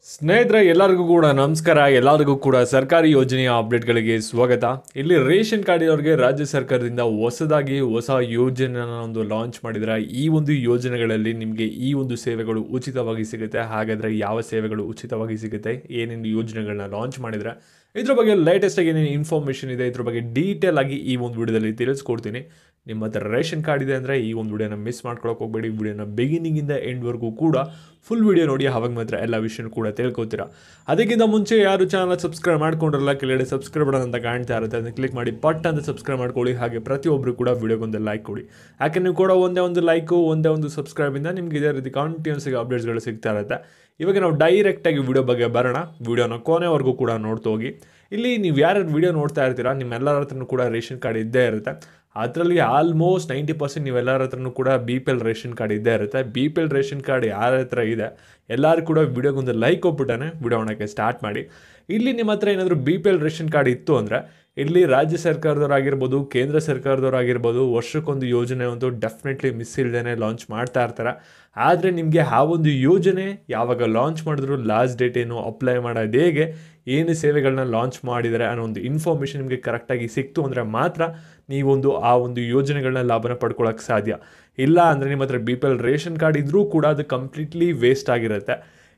ಸ್ನೇಹಿತರೆ ಎಲ್ಲರಿಗೂ ಕೂಡ ನಮಸ್ಕಾರ. ಎಲ್ಲರಿಗೂ ಕೂಡ ಸರ್ಕಾರಿ ಯೋಜನೆಯ ಅಪ್ಡೇಟ್ಗಳಿಗೆ ಸ್ವಾಗತ. ಇಲ್ಲಿ ರೇಷನ್ ಕಾರ್ಡ್ ಇರೋರಿಗೆ ರಾಜ್ಯ ಸರ್ಕಾರದಿಂದ ಹೊಸದಾಗಿ ಹೊಸ ಯೋಜನೆನ ಒಂದು ಲಾಂಚ್ ಮಾಡಿದ್ರೆ ಈ ಒಂದು ಯೋಜನೆಗಳಲ್ಲಿ ನಿಮಗೆ ಈ ಒಂದು ಸೇವೆಗಳು ಉಚಿತವಾಗಿ ಸಿಗುತ್ತೆ. ಹಾಗಾದರೆ ಯಾವ ಸೇವೆಗಳು ಉಚಿತವಾಗಿ ಸಿಗುತ್ತೆ, ಏನೇನು ಯೋಜನೆಗಳನ್ನ ಲಾಂಚ್ ಮಾಡಿದ್ರೆ ಇದ್ರ ಬಗ್ಗೆ ಲೇಟೆಸ್ಟ್ ಆಗಿ ಏನೇನು ಇನ್ಫಾರ್ಮೇಷನ್ ಇದೆ ಇದ್ರ ಬಗ್ಗೆ ಡೀಟೇಲ್ ಆಗಿ ಈ ಒಂದು ವಿಡಿಯೋದಲ್ಲಿ ತಿಳಿಸ್ಕೊಡ್ತೀನಿ. ನಿಮ್ಮ ಹತ್ರ ರೇಷನ್ ಕಾರ್ಡ್ ಇದೆ ಅಂದರೆ ಈ ಒಂದು ವಿಡಿಯೋನ ಮಿಸ್ ಮಾಡ್ಕೊಳಕ್ಕೆ ಹೋಗಬೇಡಿ. ವಿಡಿಯೋನ ಬಿಗಿನಿಂಗಿಂದ ಎಂಡ್ವರೆಗೂ ಕೂಡ ಫುಲ್ ವಿಡಿಯೋ ನೋಡಿ, ಆವಾಗ ಮಾತ್ರ ಎಲ್ಲ ವಿಷಯನೂ ಕೂಡ ತಿಳ್ಕೊತೀರಾ. ಅದಕ್ಕಿಂತ ಮುಂಚೆ ಯಾರು ಚಾನಲ್ ಸಬ್ಸ್ಕ್ರೈಬ್ ಮಾಡ್ಕೊಂಡ್ರಲ್ಲ, ಕೆಳಗಡೆ ಸಬ್ಸ್ಕ್ರೈಬ್ ಬಟನ್ ಅಂತ ಕಾಣ್ತಾ ಇರುತ್ತೆ, ಅದನ್ನು ಕ್ಲಿಕ್ ಮಾಡಿ ಪಟ್ ಅಂತ ಸಬ್ಸ್ಕ್ರೈಬ್ ಮಾಡ್ಕೊಳ್ಳಿ. ಹಾಗೆ ಪ್ರತಿಯೊಬ್ಬರು ಕೂಡ ವಿಡಿಯೋಗೊಂದು ಲೈಕ್ ಕೊಡಿ. ಯಾಕೆ ನೀವು ಕೂಡ ಒಂದೇ ಒಂದು ಲೈಕು ಒಂದೇ ಒಂದು ಸಬ್ಸ್ಕ್ರೈಬಿಂದ ನಿಮ್ಗೆ ಇದೇ ರೀತಿ ಕಂಟಿನ್ಯೂಸ್ ಆಗಿ ಅಪ್ಡೇಟ್ಸ್ಗಳು ಸಿಗ್ತಾ ಇರುತ್ತೆ. ಇವಾಗ ನಾವು ಡೈರೆಕ್ಟಾಗಿ ವಿಡಿಯೋ ಬಗ್ಗೆ ಬರೋಣ. ವಿಡಿಯೋನ ಕೊನೆವರೆಗೂ ಕೂಡ ನೋಡ್ತಾ ಹೋಗಿ. ಇಲ್ಲಿ ನೀವು ಯಾರು ವಿಡಿಯೋ ನೋಡ್ತಾ ಇರ್ತೀರಾ ನಿಮ್ಮೆಲ್ಲರ ಹತ್ರನೂ ಕೂಡ ರೇಷನ್ ಕಾರ್ಡ್ ಇದ್ದೇ ಇರುತ್ತೆ. ಅದರಲ್ಲಿ ಆಲ್ಮೋಸ್ಟ್ 90% ನೀವೆಲ್ಲರ ಹತ್ರನೂ ಕೂಡ BPL ರೇಷನ್ ಕಾರ್ಡ್ ಇದ್ದೇ ಇರುತ್ತೆ. BPL ರೇಷನ್ ಕಾರ್ಡ್ ಯಾರ ಹತ್ರ ಇದೆ ಎಲ್ಲರೂ ಕೂಡ ವಿಡಿಯೋಗೊಂದು ಲೈಕ್ ಕೊಟ್ಬಿಟ್ಟಾನೆ ವಿಡಿಯೋ ಮಾಡೋಕ್ಕೆ ಸ್ಟಾರ್ಟ್ ಮಾಡಿ. ಇಲ್ಲಿ ನಿಮ್ಮ ಹತ್ರ ಏನಾದರೂ BPL ರೇಷನ್ ಕಾರ್ಡ್ ಇತ್ತು ಅಂದರೆ ಇಲ್ಲಿ ರಾಜ್ಯ ಸರ್ಕಾರದವರಾಗಿರ್ಬೋದು, ಕೇಂದ್ರ ಸರ್ಕಾರದವರಾಗಿರ್ಬೋದು, ವರ್ಷಕ್ಕೊಂದು ಯೋಜನೆ ಒಂದು ಡೆಫಿನೆಟ್ಲಿ ಮಿಸ್ ಇಲ್ಲದೇ ಲಾಂಚ್ ಮಾಡ್ತಾ ಇರ್ತಾರೆ. ಆದರೆ ನಿಮಗೆ ಆ ಒಂದು ಯೋಜನೆ ಯಾವಾಗ ಲಾಂಚ್ ಮಾಡಿದ್ರು, ಲಾಸ್ಟ್ ಡೇಟ್ ಏನು, ಅಪ್ಲೈ ಮಾಡೋದು ಹೇಗೆ, ಏನು ಸೇವೆಗಳನ್ನ ಲಾಂಚ್ ಮಾಡಿದ್ದಾರೆ ಅನ್ನೋ ಒಂದು ಇನ್ಫಾರ್ಮೇಷನ್ ನಿಮಗೆ ಕರೆಕ್ಟಾಗಿ ಸಿಕ್ತು ಅಂದರೆ ಮಾತ್ರ ನೀವೊಂದು ಆ ಒಂದು ಯೋಜನೆಗಳನ್ನ ಲಾಭನ ಪಡ್ಕೊಳ್ಳೋಕ್ಕೆ ಸಾಧ್ಯ. ಇಲ್ಲ ಅಂದರೆ ನಿಮ್ಮ ಹತ್ರ BPL ರೇಷನ್ ಕಾರ್ಡ್ ಇದ್ದರೂ ಕೂಡ ಅದು ಕಂಪ್ಲೀಟ್ಲಿ ವೇಸ್ಟ್ ಆಗಿರುತ್ತೆ.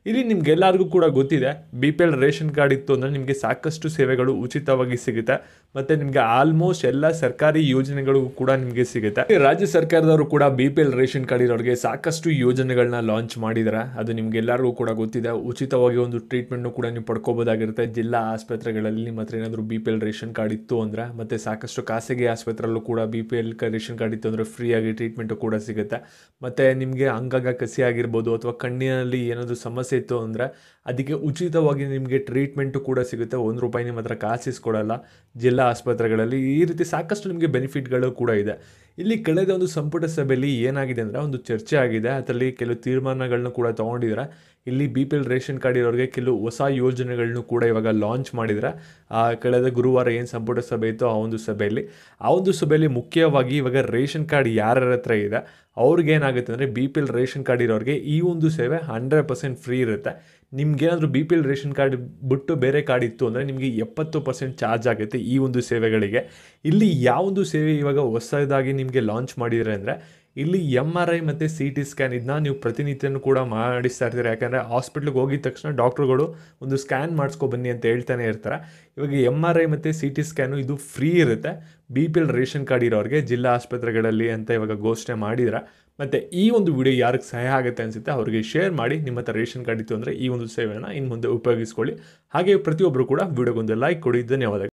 ಇಲ್ಲಿ ನಿಮ್ಗೆಲ್ಲರಿಗೂ ಕೂಡ ಗೊತ್ತಿದೆ, BPL ರೇಷನ್ ಕಾರ್ಡ್ ಇತ್ತು ಅಂದರೆ ನಿಮಗೆ ಸಾಕಷ್ಟು ಸೇವೆಗಳು ಉಚಿತವಾಗಿ ಸಿಗುತ್ತೆ. ಮತ್ತು ನಿಮಗೆ ಆಲ್ಮೋಸ್ಟ್ ಎಲ್ಲ ಸರ್ಕಾರಿ ಯೋಜನೆಗಳು ಕೂಡ ನಿಮಗೆ ಸಿಗುತ್ತೆ. ರಾಜ್ಯ ಸರ್ಕಾರದವರು ಕೂಡ BPL ರೇಷನ್ ಕಾರ್ಡ್ ಇರೋರಿಗೆ ಸಾಕಷ್ಟು ಯೋಜನೆಗಳನ್ನ ಲಾಂಚ್ ಮಾಡಿದ್ದಾರೆ. ಅದು ನಿಮ್ಗೆಲ್ಲರಿಗೂ ಕೂಡ ಗೊತ್ತಿದೆ. ಉಚಿತವಾಗಿ ಒಂದು ಟ್ರೀಟ್ಮೆಂಟ್ನು ಕೂಡ ನೀವು ಪಡ್ಕೋಬೋದಾಗಿರುತ್ತೆ ಜಿಲ್ಲಾ ಆಸ್ಪತ್ರೆಗಳಲ್ಲಿ. ನಿಮ್ಮ ಹತ್ರ ಏನಾದರೂ BPL ರೇಷನ್ ಕಾರ್ಡ್ ಇತ್ತು ಅಂದರೆ, ಮತ್ತು ಸಾಕಷ್ಟು ಖಾಸಗಿ ಆಸ್ಪತ್ರೆಯಲ್ಲೂ ಕೂಡ BPL ರೇಷನ್ ಕಾರ್ಡ್ ಇತ್ತು ಅಂದರೆ ಫ್ರೀಯಾಗಿ ಟ್ರೀಟ್ಮೆಂಟು ಕೂಡ ಸಿಗುತ್ತೆ. ಮತ್ತು ನಿಮಗೆ ಅಂಗಾಗ ಕಸಿ ಆಗಿರ್ಬೋದು ಅಥವಾ ಕಣ್ಣಿನಲ್ಲಿ ಏನಾದರೂ ಸಮಸ್ಯೆ ಇತ್ತು ಅಂದರೆ ಅದಕ್ಕೆ ಉಚಿತವಾಗಿ ನಿಮಗೆ ಟ್ರೀಟ್ಮೆಂಟು ಕೂಡ ಸಿಗುತ್ತೆ. ₹1 ನಿಮ್ಮ ಹತ್ರ ಕಾಸಿಸ್ಕೊಡಲ್ಲ ಜಿಲ್ಲಾ ಆಸ್ಪತ್ರೆಗಳಲ್ಲಿ. ಈ ರೀತಿ ಸಾಕಷ್ಟು ನಿಮಗೆ ಬೆನಿಫಿಟ್ಗಳು ಕೂಡ ಇದೆ. ಇಲ್ಲಿ ಕಳೆದ ಒಂದು ಸಂಪುಟ ಸಭೆಯಲ್ಲಿ ಏನಾಗಿದೆ ಅಂದರೆ ಒಂದು ಚರ್ಚೆ ಆಗಿದೆ. ಅದರಲ್ಲಿ ಕೆಲವು ತೀರ್ಮಾನಗಳನ್ನ ಕೂಡ ತೊಗೊಂಡಿದ್ದಾರೆ. ಇಲ್ಲಿ BPL ರೇಷನ್ ಕಾರ್ಡ್ ಇರೋರಿಗೆ ಕೆಲವು ಹೊಸ ಯೋಜನೆಗಳನ್ನು ಕೂಡ ಇವಾಗ ಲಾಂಚ್ ಮಾಡಿದರೆ. ಕಳೆದ ಗುರುವಾರ ಏನು ಸಂಪುಟ ಸಭೆ ಇತ್ತು ಆ ಒಂದು ಸಭೆಯಲ್ಲಿ ಮುಖ್ಯವಾಗಿ ಇವಾಗ ರೇಷನ್ ಕಾರ್ಡ್ ಯಾರ್ಯಾರ ಹತ್ರ ಇದೆ ಅವ್ರಿಗೇನಾಗುತ್ತೆ ಅಂದರೆ BPL ರೇಷನ್ ಕಾರ್ಡ್ ಇರೋರಿಗೆ ಈ ಒಂದು ಸೇವೆ 100% ಫ್ರೀ ಇರುತ್ತೆ. ನಿಮ್ಗೇನಾದರೂ BPL ರೇಷನ್ ಕಾರ್ಡ್ ಬಿಟ್ಟು ಬೇರೆ ಕಾರ್ಡ್ ಇತ್ತು ಅಂದರೆ ನಿಮಗೆ 70% ಚಾರ್ಜ್ ಆಗುತ್ತೆ ಈ ಒಂದು ಸೇವೆಗಳಿಗೆ. ಇಲ್ಲಿ ಯಾವೊಂದು ಸೇವೆ ಇವಾಗ ಹೊಸದಾಗಿ ನಿಮಗೆ ಲಾಂಚ್ ಮಾಡಿದರೆ ಅಂದರೆ ಇಲ್ಲಿ MRI ಮತ್ತು CT ಸ್ಕ್ಯಾನ್ ಇದನ್ನ ನೀವು ಪ್ರತಿನಿತ್ಯನೂ ಕೂಡ ಮಾಡಿಸ್ತಾ ಇರ್ತೀರ. ಯಾಕಂದರೆ ಹಾಸ್ಪಿಟ್ಲಿಗೆ ಹೋಗಿದ ತಕ್ಷಣ ಡಾಕ್ಟ್ರುಗಳು ಒಂದು ಸ್ಕ್ಯಾನ್ ಮಾಡಿಸ್ಕೊಬನ್ನಿ ಅಂತ ಹೇಳ್ತಾನೆ ಇರ್ತಾರೆ. ಇವಾಗ MRI ಮತ್ತು CT ಸ್ಕ್ಯಾನು ಇದು ಫ್ರೀ ಇರುತ್ತೆ BPL ರೇಷನ್ ಕಾರ್ಡ್ ಇರೋರಿಗೆ ಜಿಲ್ಲಾ ಆಸ್ಪತ್ರೆಗಳಲ್ಲಿ ಅಂತ ಇವಾಗ ಘೋಷಣೆ ಮಾಡಿದ್ರೆ. ಮತ್ತು ಈ ಒಂದು ವಿಡಿಯೋ ಯಾರಿಗೆ ಸಹಾಯ ಆಗುತ್ತೆ ಅನಿಸುತ್ತೆ ಅವ್ರಿಗೆ ಶೇರ್ ಮಾಡಿ. ನಿಮ್ಮ ಹತ್ರ ರೇಷನ್ ಕಾರ್ಡ್ ಇತ್ತು ಅಂದರೆ ಈ ಒಂದು ಸೇವೆಯನ್ನು ಇನ್ನು ಮುಂದೆ ಉಪಯೋಗಿಸ್ಕೊಳ್ಳಿ. ಹಾಗೆ ಪ್ರತಿಯೊಬ್ಬರು ಕೂಡ ವಿಡಿಯೋಗೊಂದು ಲೈಕ್ ಕೊಡಿ. ಧನ್ಯವಾದಗಳು.